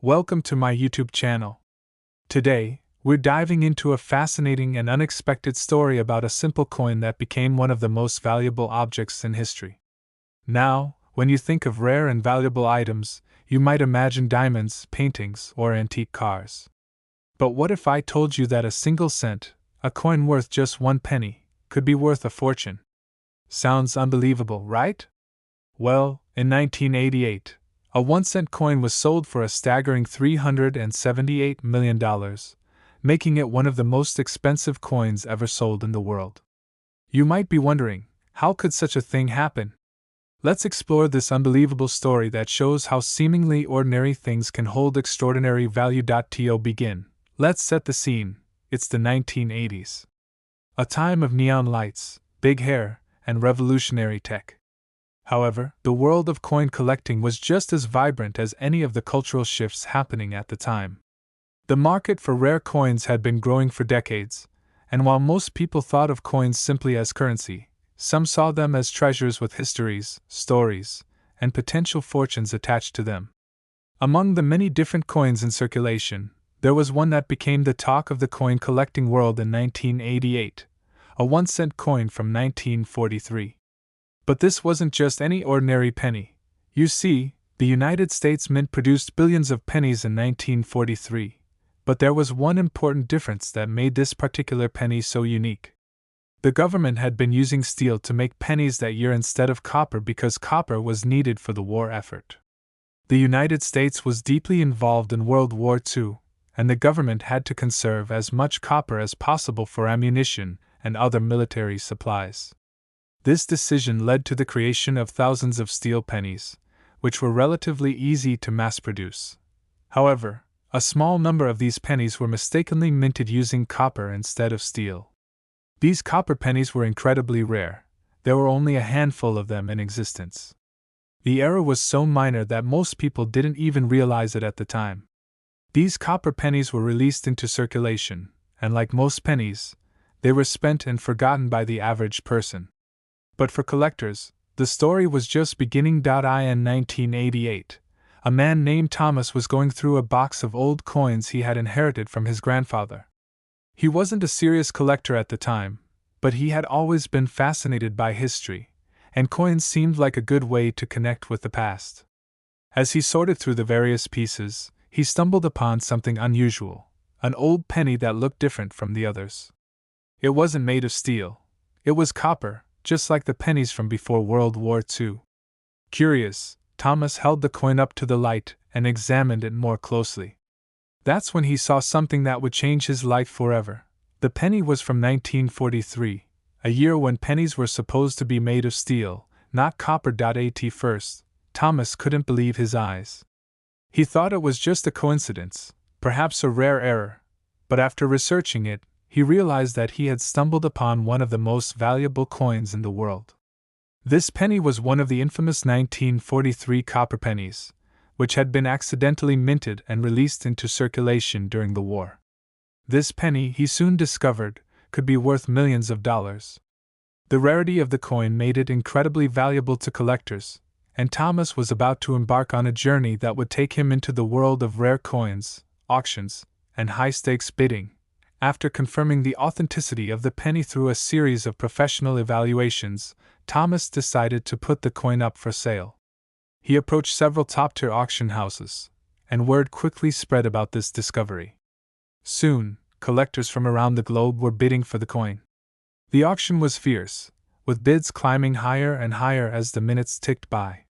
Welcome to my YouTube channel. Today, we're diving into a fascinating and unexpected story about a simple coin that became one of the most valuable objects in history. Now, when you think of rare and valuable items, you might imagine diamonds, paintings, or antique cars. But what if I told you that a single cent, a coin worth just 1 penny, could be worth a fortune? Sounds unbelievable, right? Well, in 1988, a 1-cent coin was sold for a staggering $378 million, making it one of the most expensive coins ever sold in the world. You might be wondering, how could such a thing happen? Let's explore this unbelievable story that shows how seemingly ordinary things can hold extraordinary value. To begin, let's set the scene. It's the 1980s. A time of neon lights, big hair, and revolutionary tech. However, the world of coin collecting was just as vibrant as any of the cultural shifts happening at the time. The market for rare coins had been growing for decades, and while most people thought of coins simply as currency, some saw them as treasures with histories, stories, and potential fortunes attached to them. Among the many different coins in circulation, there was one that became the talk of the coin collecting world in 1988, a 1-cent coin from 1943. But this wasn't just any ordinary penny. You see, the United States Mint produced billions of pennies in 1943. But there was one important difference that made this particular penny so unique. The government had been using steel to make pennies that year instead of copper because copper was needed for the war effort. The United States was deeply involved in World War II, and the government had to conserve as much copper as possible for ammunition and other military supplies. This decision led to the creation of thousands of steel pennies, which were relatively easy to mass produce. However, a small number of these pennies were mistakenly minted using copper instead of steel. These copper pennies were incredibly rare. There were only a handful of them in existence. The error was so minor that most people didn't even realize it at the time. These copper pennies were released into circulation, and like most pennies, they were spent and forgotten by the average person. But for collectors, the story was just beginning. In 1988, a man named Thomas was going through a box of old coins he had inherited from his grandfather. He wasn't a serious collector at the time, but he had always been fascinated by history, and coins seemed like a good way to connect with the past. As he sorted through the various pieces, he stumbled upon something unusual, an old penny that looked different from the others. It wasn't made of steel. It was copper, just like the pennies from before World War II. Curious, Thomas held the coin up to the light and examined it more closely. That's when he saw something that would change his life forever. The penny was from 1943, a year when pennies were supposed to be made of steel, not copper. At first, Thomas couldn't believe his eyes. He thought it was just a coincidence, perhaps a rare error, but after researching it, he realized that he had stumbled upon one of the most valuable coins in the world. This penny was one of the infamous 1943 copper pennies, which had been accidentally minted and released into circulation during the war. This penny, he soon discovered, could be worth millions of dollars. The rarity of the coin made it incredibly valuable to collectors, and Thomas was about to embark on a journey that would take him into the world of rare coins, auctions, and high-stakes bidding. After confirming the authenticity of the penny through a series of professional evaluations, Thomas decided to put the coin up for sale. He approached several top-tier auction houses, and word quickly spread about this discovery. Soon, collectors from around the globe were bidding for the coin. The auction was fierce, with bids climbing higher and higher as the minutes ticked by.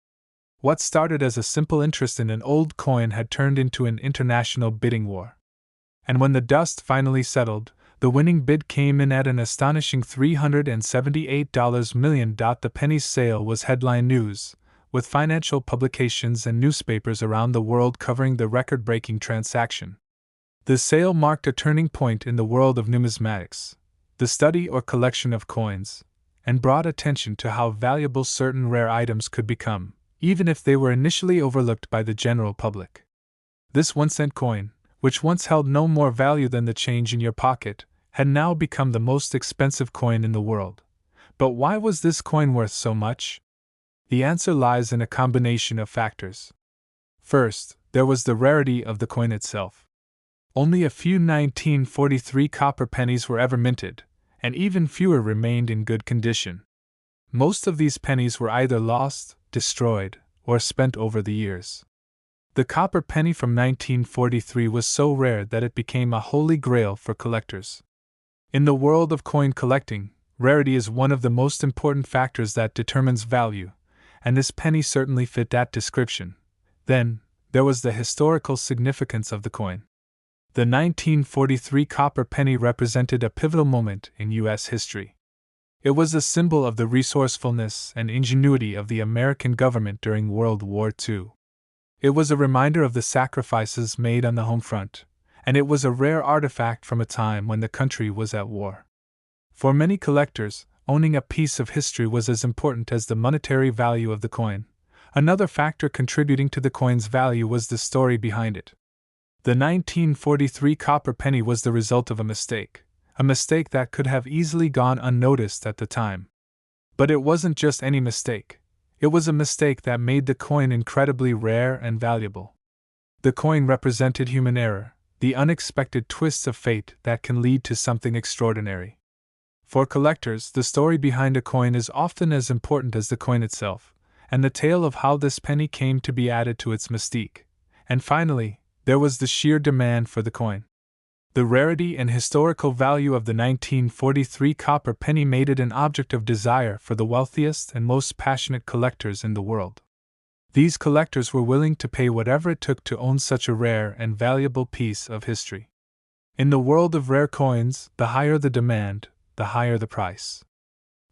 What started as a simple interest in an old coin had turned into an international bidding war. And when the dust finally settled, the winning bid came in at an astonishing $378 million. The penny's sale was headline news, with financial publications and newspapers around the world covering the record-breaking transaction. The sale marked a turning point in the world of numismatics, the study or collection of coins, and brought attention to how valuable certain rare items could become, even if they were initially overlooked by the general public. This 1-cent coin, which once held no more value than the change in your pocket, had now become the most expensive coin in the world. But why was this coin worth so much? The answer lies in a combination of factors. First, there was the rarity of the coin itself. Only a few 1943 copper pennies were ever minted, and even fewer remained in good condition. Most of these pennies were either lost, destroyed, or spent over the years. The copper penny from 1943 was so rare that it became a holy grail for collectors. In the world of coin collecting, rarity is one of the most important factors that determines value, and this penny certainly fit that description. Then, there was the historical significance of the coin. The 1943 copper penny represented a pivotal moment in U.S. history. It was a symbol of the resourcefulness and ingenuity of the American government during World War II. It was a reminder of the sacrifices made on the home front, and it was a rare artifact from a time when the country was at war. For many collectors, owning a piece of history was as important as the monetary value of the coin. Another factor contributing to the coin's value was the story behind it. The 1943 copper penny was the result of a mistake that could have easily gone unnoticed at the time. But it wasn't just any mistake. It was a mistake that made the coin incredibly rare and valuable. The coin represented human error, the unexpected twists of fate that can lead to something extraordinary. For collectors, the story behind a coin is often as important as the coin itself, and the tale of how this penny came to be added to its mystique. And finally, there was the sheer demand for the coin. The rarity and historical value of the 1943 copper penny made it an object of desire for the wealthiest and most passionate collectors in the world. These collectors were willing to pay whatever it took to own such a rare and valuable piece of history. In the world of rare coins, the higher the demand, the higher the price.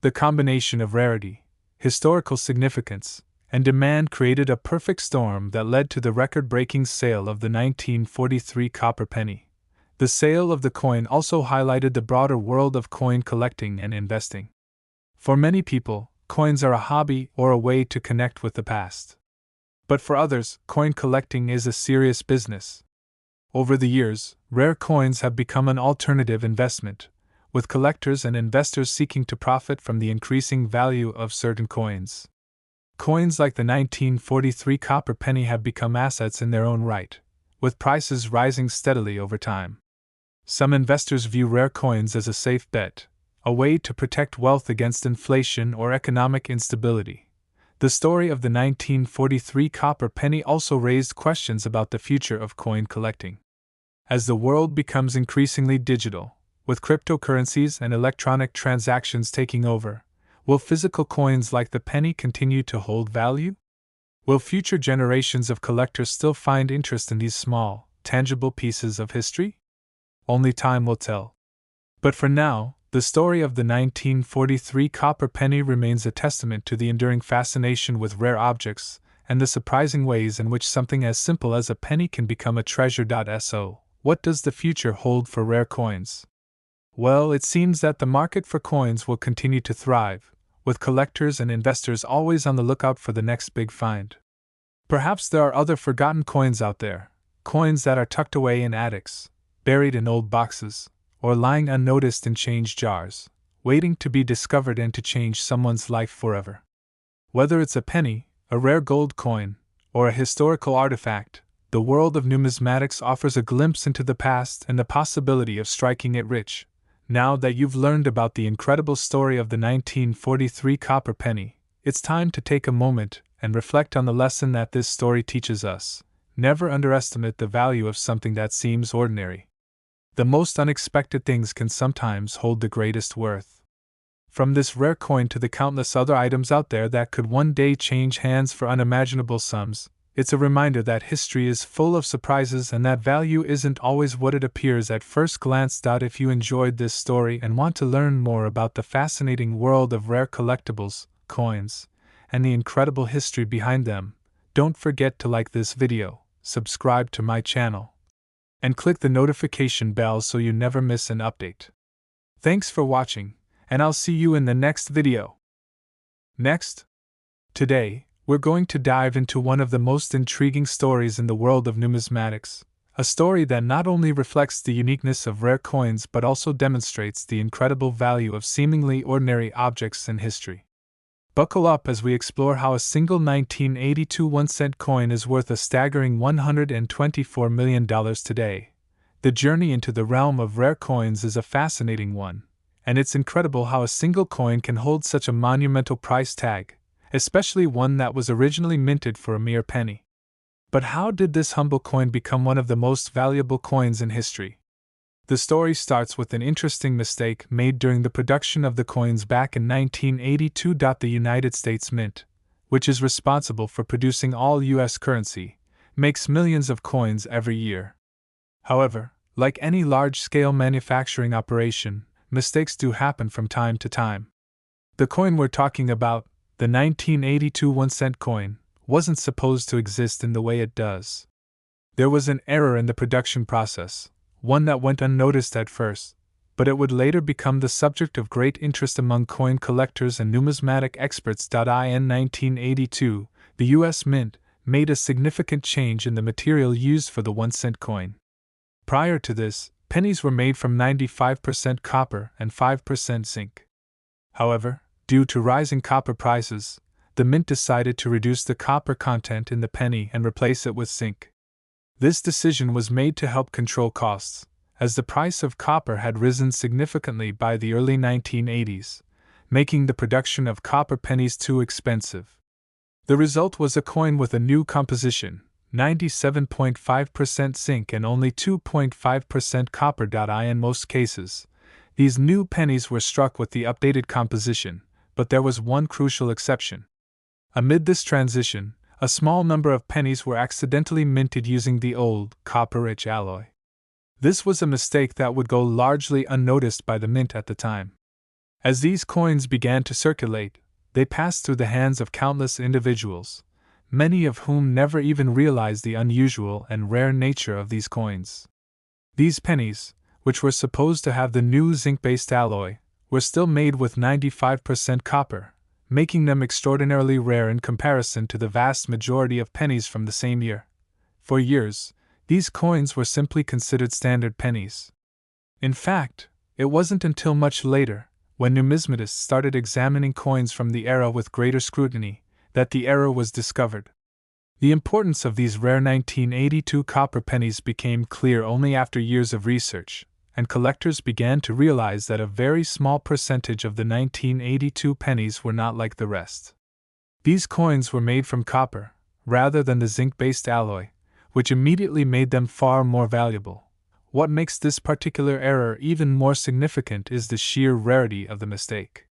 The combination of rarity, historical significance, and demand created a perfect storm that led to the record-breaking sale of the 1943 copper penny. The sale of the coin also highlighted the broader world of coin collecting and investing. For many people, coins are a hobby or a way to connect with the past. But for others, coin collecting is a serious business. Over the years, rare coins have become an alternative investment, with collectors and investors seeking to profit from the increasing value of certain coins. Coins like the 1943 copper penny have become assets in their own right, with prices rising steadily over time. Some investors view rare coins as a safe bet, a way to protect wealth against inflation or economic instability. The story of the 1943 copper penny also raised questions about the future of coin collecting. As the world becomes increasingly digital, with cryptocurrencies and electronic transactions taking over, will physical coins like the penny continue to hold value? Will future generations of collectors still find interest in these small, tangible pieces of history? Only time will tell. But for now, the story of the 1943 copper penny remains a testament to the enduring fascination with rare objects and the surprising ways in which something as simple as a penny can become a treasure. So, what does the future hold for rare coins? Well, it seems that the market for coins will continue to thrive, with collectors and investors always on the lookout for the next big find. Perhaps there are other forgotten coins out there, coins that are tucked away in attics, buried in old boxes, or lying unnoticed in change jars, waiting to be discovered and to change someone's life forever. Whether it's a penny, a rare gold coin, or a historical artifact, the world of numismatics offers a glimpse into the past and the possibility of striking it rich. Now that you've learned about the incredible story of the 1943 copper penny, it's time to take a moment and reflect on the lesson that this story teaches us. Never underestimate the value of something that seems ordinary. The most unexpected things can sometimes hold the greatest worth. From this rare coin to the countless other items out there that could one day change hands for unimaginable sums, it's a reminder that history is full of surprises and that value isn't always what it appears at first glance. If you enjoyed this story and want to learn more about the fascinating world of rare collectibles, coins, and the incredible history behind them, don't forget to like this video, subscribe to my channel, and click the notification bell so you never miss an update. Thanks for watching, and I'll see you in the next video. Next, today, we're going to dive into one of the most intriguing stories in the world of numismatics, a story that not only reflects the uniqueness of rare coins but also demonstrates the incredible value of seemingly ordinary objects in history. Buckle up as we explore how a single 1982 1-cent coin is worth a staggering $124 million today. The journey into the realm of rare coins is a fascinating one, and it's incredible how a single coin can hold such a monumental price tag, especially one that was originally minted for a mere penny. But how did this humble coin become one of the most valuable coins in history? The story starts with an interesting mistake made during the production of the coins back in 1982. The United States Mint, which is responsible for producing all U.S. currency, makes millions of coins every year. However, like any large-scale manufacturing operation, mistakes do happen from time to time. The coin we're talking about, the 1982 1-cent coin, wasn't supposed to exist in the way it does. There was an error in the production process, one that went unnoticed at first, but it would later become the subject of great interest among coin collectors and numismatic experts. In 1982, the U.S. Mint made a significant change in the material used for the 1-cent coin. Prior to this, pennies were made from 95% copper and 5% zinc. However, due to rising copper prices, the mint decided to reduce the copper content in the penny and replace it with zinc. This decision was made to help control costs, as the price of copper had risen significantly by the early 1980s, making the production of copper pennies too expensive. The result was a coin with a new composition, 97.5% zinc and only 2.5% copper. In most cases, these new pennies were struck with the updated composition, but there was one crucial exception. Amid this transition, a small number of pennies were accidentally minted using the old, copper-rich alloy. This was a mistake that would go largely unnoticed by the mint at the time. As these coins began to circulate, they passed through the hands of countless individuals, many of whom never even realized the unusual and rare nature of these coins. These pennies, which were supposed to have the new zinc-based alloy, were still made with 95% copper, making them extraordinarily rare in comparison to the vast majority of pennies from the same year. For years, these coins were simply considered standard pennies. In fact, it wasn't until much later, when numismatists started examining coins from the era with greater scrutiny, that the error was discovered. The importance of these rare 1982 copper pennies became clear only after years of research, and collectors began to realize that a very small percentage of the 1982 pennies were not like the rest. These coins were made from copper, rather than the zinc-based alloy, which immediately made them far more valuable. What makes this particular error even more significant is the sheer rarity of the mistake.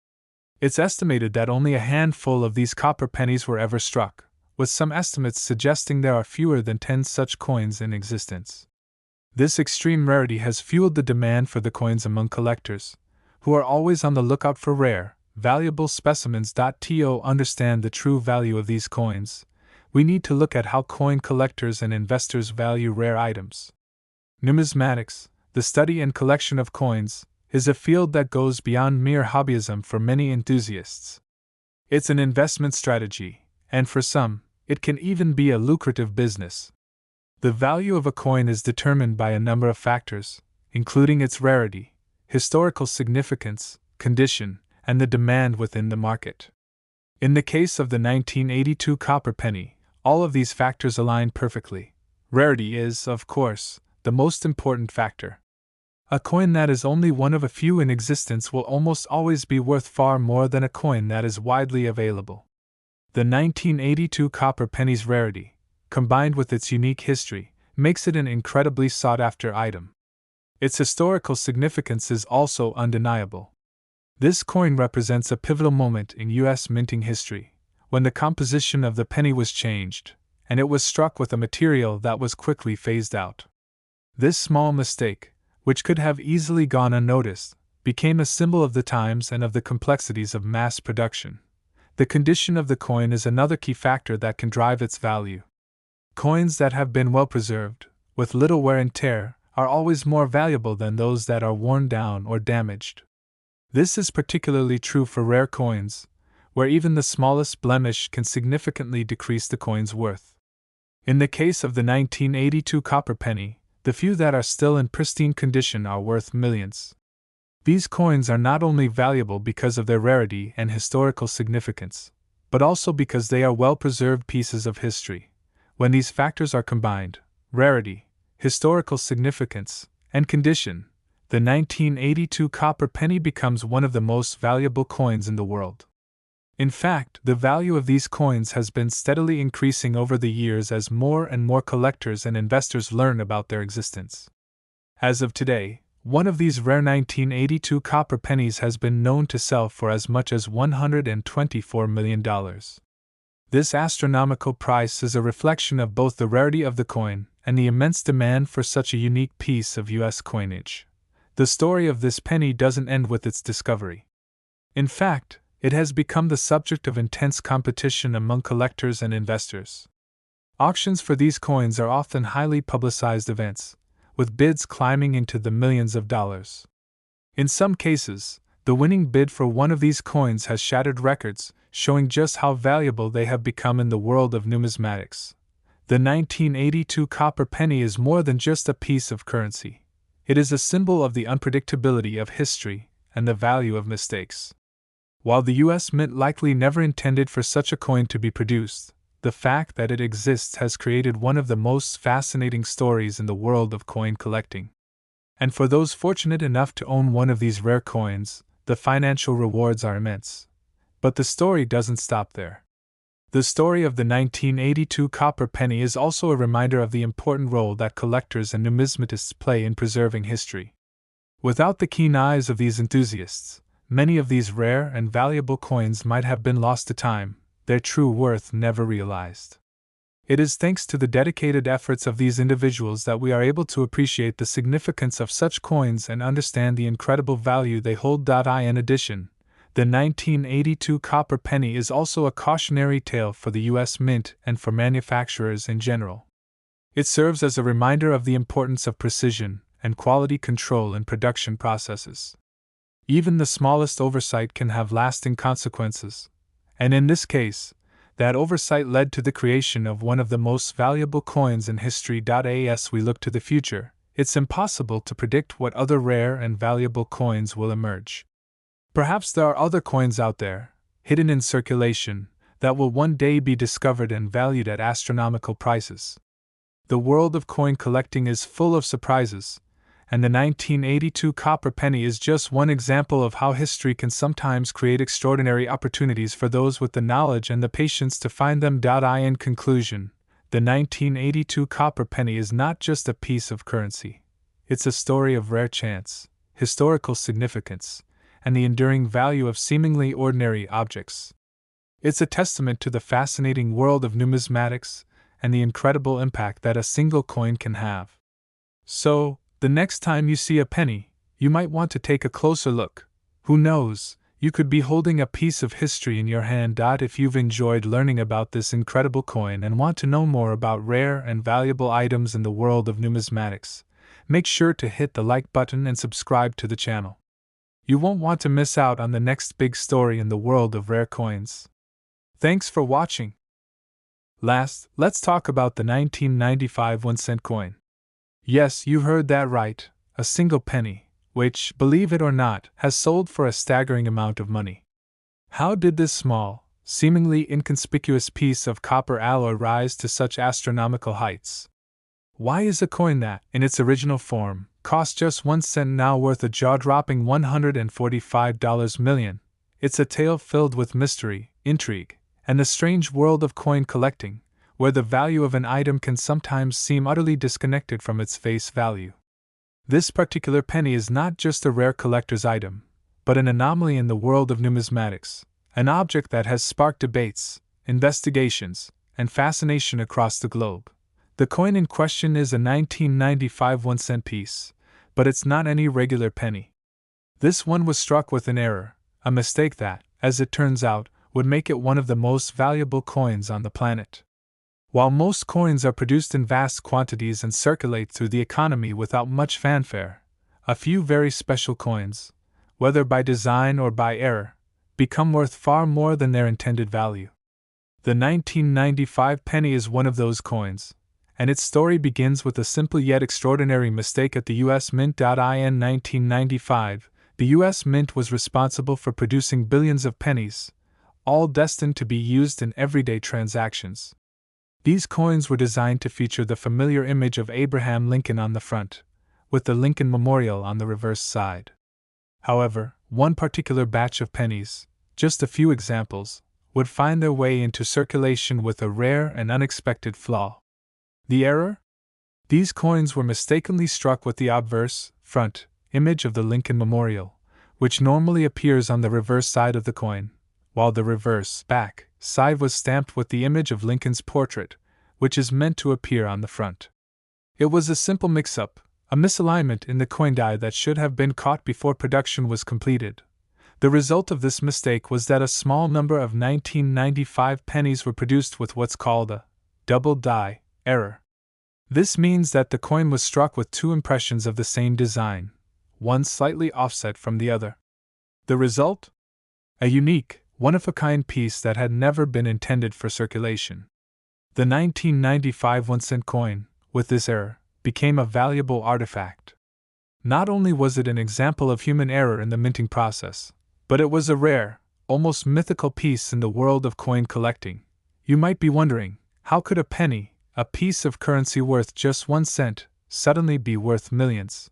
It's estimated that only a handful of these copper pennies were ever struck, with some estimates suggesting there are fewer than 10 such coins in existence. This extreme rarity has fueled the demand for the coins among collectors, who are always on the lookout for rare, valuable specimens. To understand the true value of these coins, we need to look at how coin collectors and investors value rare items. Numismatics, the study and collection of coins, is a field that goes beyond mere hobbyism for many enthusiasts. It's an investment strategy, and for some, it can even be a lucrative business. The value of a coin is determined by a number of factors, including its rarity, historical significance, condition, and the demand within the market. In the case of the 1982 copper penny, all of these factors align perfectly. Rarity is, of course, the most important factor. A coin that is only one of a few in existence will almost always be worth far more than a coin that is widely available. The 1982 copper penny's rarity, combined with its unique history, makes it an incredibly sought-after item. Its historical significance is also undeniable. This coin represents a pivotal moment in U.S. minting history, when the composition of the penny was changed, and it was struck with a material that was quickly phased out. This small mistake, which could have easily gone unnoticed, became a symbol of the times and of the complexities of mass production. The condition of the coin is another key factor that can drive its value. Coins that have been well preserved, with little wear and tear, are always more valuable than those that are worn down or damaged. This is particularly true for rare coins, where even the smallest blemish can significantly decrease the coin's worth. In the case of the 1982 copper penny, the few that are still in pristine condition are worth millions. These coins are not only valuable because of their rarity and historical significance, but also because they are well-preserved pieces of history. When these factors are combined, rarity, historical significance, and condition, the 1982 copper penny becomes one of the most valuable coins in the world. In fact, the value of these coins has been steadily increasing over the years as more and more collectors and investors learn about their existence. As of today, one of these rare 1982 copper pennies has been known to sell for as much as $124 million. This astronomical price is a reflection of both the rarity of the coin and the immense demand for such a unique piece of U.S. coinage. The story of this penny doesn't end with its discovery. In fact, it has become the subject of intense competition among collectors and investors. Auctions for these coins are often highly publicized events, with bids climbing into the millions of dollars. In some cases, the winning bid for one of these coins has shattered records, showing just how valuable they have become in the world of numismatics. The 1982 copper penny is more than just a piece of currency. It is a symbol of the unpredictability of history and the value of mistakes. While the U.S. Mint likely never intended for such a coin to be produced, the fact that it exists has created one of the most fascinating stories in the world of coin collecting. And for those fortunate enough to own one of these rare coins, the financial rewards are immense. But the story doesn't stop there. The story of the 1982 copper penny is also a reminder of the important role that collectors and numismatists play in preserving history. Without the keen eyes of these enthusiasts, many of these rare and valuable coins might have been lost to time, their true worth never realized. It is thanks to the dedicated efforts of these individuals that we are able to appreciate the significance of such coins and understand the incredible value they hold. In addition, the 1982 copper penny is also a cautionary tale for the U.S. Mint and for manufacturers in general. It serves as a reminder of the importance of precision and quality control in production processes. Even the smallest oversight can have lasting consequences, and in this case, that oversight led to the creation of one of the most valuable coins in history. As we look to the future, it's impossible to predict what other rare and valuable coins will emerge. Perhaps there are other coins out there, hidden in circulation, that will one day be discovered and valued at astronomical prices. The world of coin collecting is full of surprises, and the 1982 copper penny is just one example of how history can sometimes create extraordinary opportunities for those with the knowledge and the patience to find them. In conclusion, the 1982 copper penny is not just a piece of currency. It's a story of rare chance, historical significance, and the enduring value of seemingly ordinary objects. It's a testament to the fascinating world of numismatics and the incredible impact that a single coin can have. So, the next time you see a penny, you might want to take a closer look. Who knows, you could be holding a piece of history in your hand. If you've enjoyed learning about this incredible coin and want to know more about rare and valuable items in the world of numismatics, make sure to hit the like button and subscribe to the channel. You won't want to miss out on the next big story in the world of rare coins. Thanks for watching. Last, let's talk about the 1995 1-cent coin. Yes, you heard that right, a single penny, which, believe it or not, has sold for a staggering amount of money. How did this small, seemingly inconspicuous piece of copper alloy rise to such astronomical heights? Why is a coin that, in its original form, cost just 1 cent now worth a jaw-dropping $145 million? It's a tale filled with mystery, intrigue, and the strange world of coin collecting, where the value of an item can sometimes seem utterly disconnected from its face value. This particular penny is not just a rare collector's item, but an anomaly in the world of numismatics, an object that has sparked debates, investigations, and fascination across the globe. The coin in question is a 1995 1-cent piece, but it's not any regular penny. This one was struck with an error, a mistake that, as it turns out, would make it one of the most valuable coins on the planet. While most coins are produced in vast quantities and circulate through the economy without much fanfare, a few very special coins, whether by design or by error, become worth far more than their intended value. The 1995 penny is one of those coins, and its story begins with a simple yet extraordinary mistake at the U.S. Mint. In 1995, The U.S. Mint was responsible for producing billions of pennies, all destined to be used in everyday transactions. These coins were designed to feature the familiar image of Abraham Lincoln on the front, with the Lincoln Memorial on the reverse side. However, one particular batch of pennies, just a few examples, would find their way into circulation with a rare and unexpected flaw. The error? These coins were mistakenly struck with the obverse, front, image of the Lincoln Memorial, which normally appears on the reverse side of the coin, while the reverse, back, side was stamped with the image of Lincoln's portrait, which is meant to appear on the front. It was a simple mix-up, a misalignment in the coin die that should have been caught before production was completed. The result of this mistake was that a small number of 1995 pennies were produced with what's called a double die error. This means that the coin was struck with two impressions of the same design, one slightly offset from the other. The result? A unique, one-of-a-kind piece that had never been intended for circulation. The 1995 1-cent coin, with this error, became a valuable artifact. Not only was it an example of human error in the minting process, but it was a rare, almost mythical piece in the world of coin collecting. You might be wondering, how could a penny, a piece of currency worth just 1 cent, suddenly be worth millions?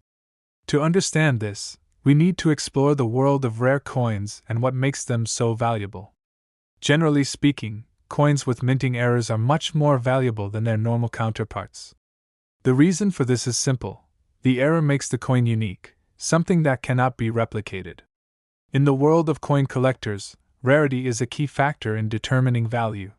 To understand this, we need to explore the world of rare coins and what makes them so valuable. Generally speaking, coins with minting errors are much more valuable than their normal counterparts. The reason for this is simple: the error makes the coin unique, something that cannot be replicated. In the world of coin collectors, rarity is a key factor in determining value.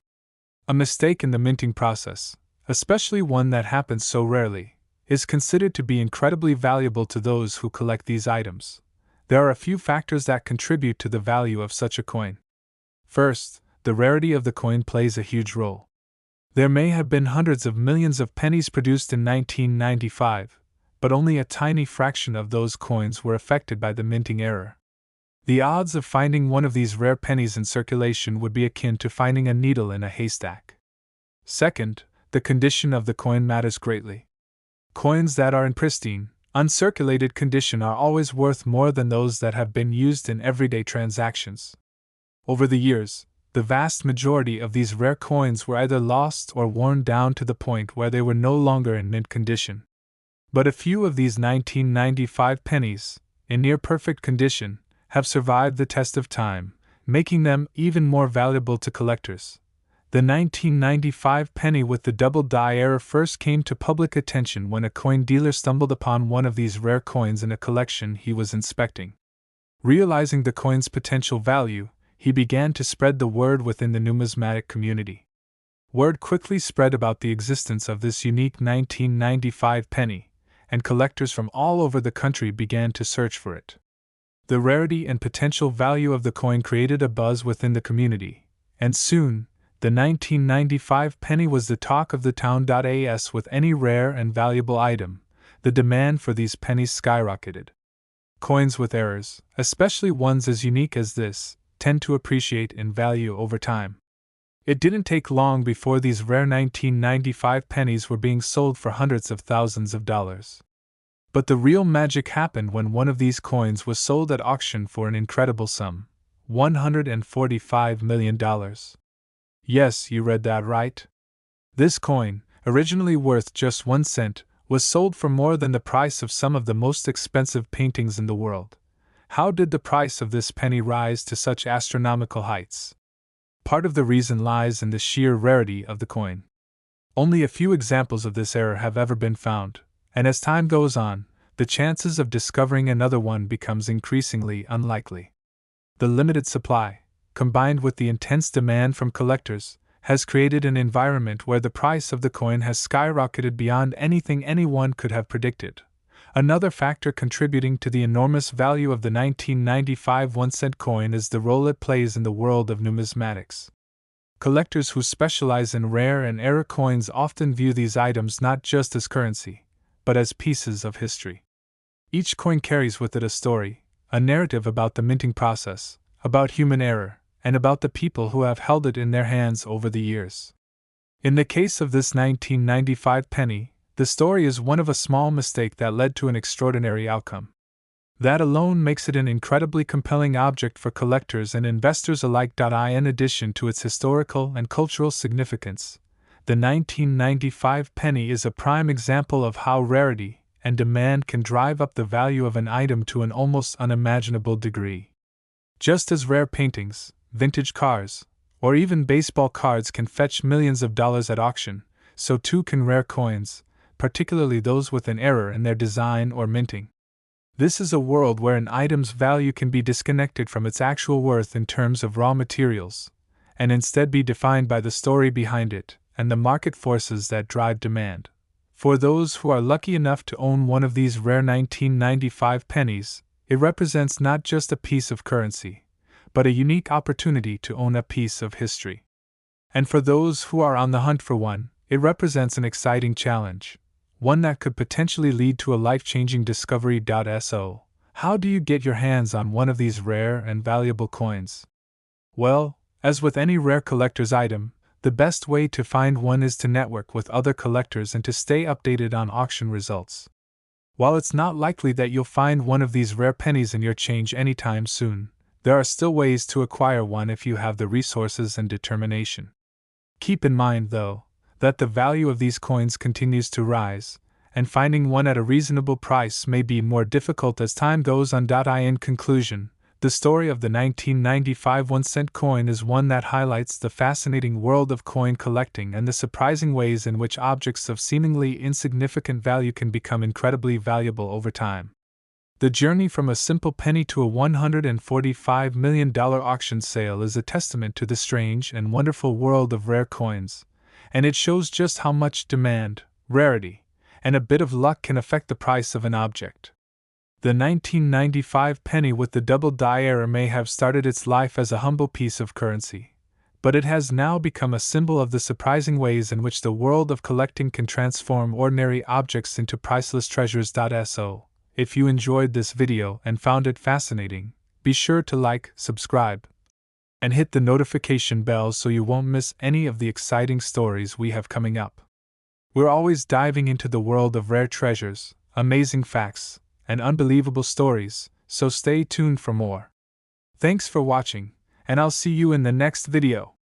A mistake in the minting process, especially one that happens so rarely, is considered to be incredibly valuable to those who collect these items. There are a few factors that contribute to the value of such a coin. First, the rarity of the coin plays a huge role. There may have been hundreds of millions of pennies produced in 1995, but only a tiny fraction of those coins were affected by the minting error. The odds of finding one of these rare pennies in circulation would be akin to finding a needle in a haystack. Second, the condition of the coin matters greatly. Coins that are in pristine, uncirculated condition are always worth more than those that have been used in everyday transactions. Over the years, the vast majority of these rare coins were either lost or worn down to the point where they were no longer in mint condition. But a few of these 1995 pennies, in near perfect condition, have survived the test of time, making them even more valuable to collectors. The 1995 penny with the double die error first came to public attention when a coin dealer stumbled upon one of these rare coins in a collection he was inspecting. Realizing the coin's potential value, he began to spread the word within the numismatic community. Word quickly spread about the existence of this unique 1995 penny, and collectors from all over the country began to search for it. The rarity and potential value of the coin created a buzz within the community, and soon, the 1995 penny was the talk of the town. As with any rare and valuable item, the demand for these pennies skyrocketed. Coins with errors, especially ones as unique as this, tend to appreciate in value over time. It didn't take long before these rare 1995 pennies were being sold for hundreds of thousands of dollars. But the real magic happened when one of these coins was sold at auction for an incredible sum: $145 million. Yes, you read that right. This coin, originally worth just 1 cent, was sold for more than the price of some of the most expensive paintings in the world. How did the price of this penny rise to such astronomical heights? Part of the reason lies in the sheer rarity of the coin. Only a few examples of this error have ever been found, and as time goes on, the chances of discovering another one becomes increasingly unlikely. The limited supply, combined with the intense demand from collectors, has created an environment where the price of the coin has skyrocketed beyond anything anyone could have predicted. Another factor contributing to the enormous value of the 1995 1-cent coin is the role it plays in the world of numismatics. Collectors who specialize in rare and error coins often view these items not just as currency, but as pieces of history. Each coin carries with it a story, a narrative about the minting process, about human error, and about the people who have held it in their hands over the years. In the case of this 1995 penny, the story is one of a small mistake that led to an extraordinary outcome. That alone makes it an incredibly compelling object for collectors and investors alike. In addition to its historical and cultural significance, the 1995 penny is a prime example of how rarity and demand can drive up the value of an item to an almost unimaginable degree. Just as rare paintings, vintage cars, or even baseball cards can fetch millions of dollars at auction, so too can rare coins, particularly those with an error in their design or minting. This is a world where an item's value can be disconnected from its actual worth in terms of raw materials, and instead be defined by the story behind it and the market forces that drive demand. For those who are lucky enough to own one of these rare 1995 pennies, it represents not just a piece of currency, but a unique opportunity to own a piece of history. And for those who are on the hunt for one, it represents an exciting challenge, one that could potentially lead to a life-changing discovery. So, how do you get your hands on one of these rare and valuable coins? Well, as with any rare collector's item, the best way to find one is to network with other collectors and to stay updated on auction results. While it's not likely that you'll find one of these rare pennies in your change anytime soon, there are still ways to acquire one if you have the resources and determination. Keep in mind, though, that the value of these coins continues to rise, and finding one at a reasonable price may be more difficult as time goes on. In conclusion, the story of the 1995 1-cent coin is one that highlights the fascinating world of coin collecting and the surprising ways in which objects of seemingly insignificant value can become incredibly valuable over time. The journey from a simple penny to a $145 million auction sale is a testament to the strange and wonderful world of rare coins, and it shows just how much demand, rarity, and a bit of luck can affect the price of an object. The 1995 penny with the double die error may have started its life as a humble piece of currency, but it has now become a symbol of the surprising ways in which the world of collecting can transform ordinary objects into priceless treasures. So, if you enjoyed this video and found it fascinating, be sure to like, subscribe, and hit the notification bell so you won't miss any of the exciting stories we have coming up. We're always diving into the world of rare treasures, amazing facts, and unbelievable stories, so stay tuned for more. Thanks for watching, and I'll see you in the next video.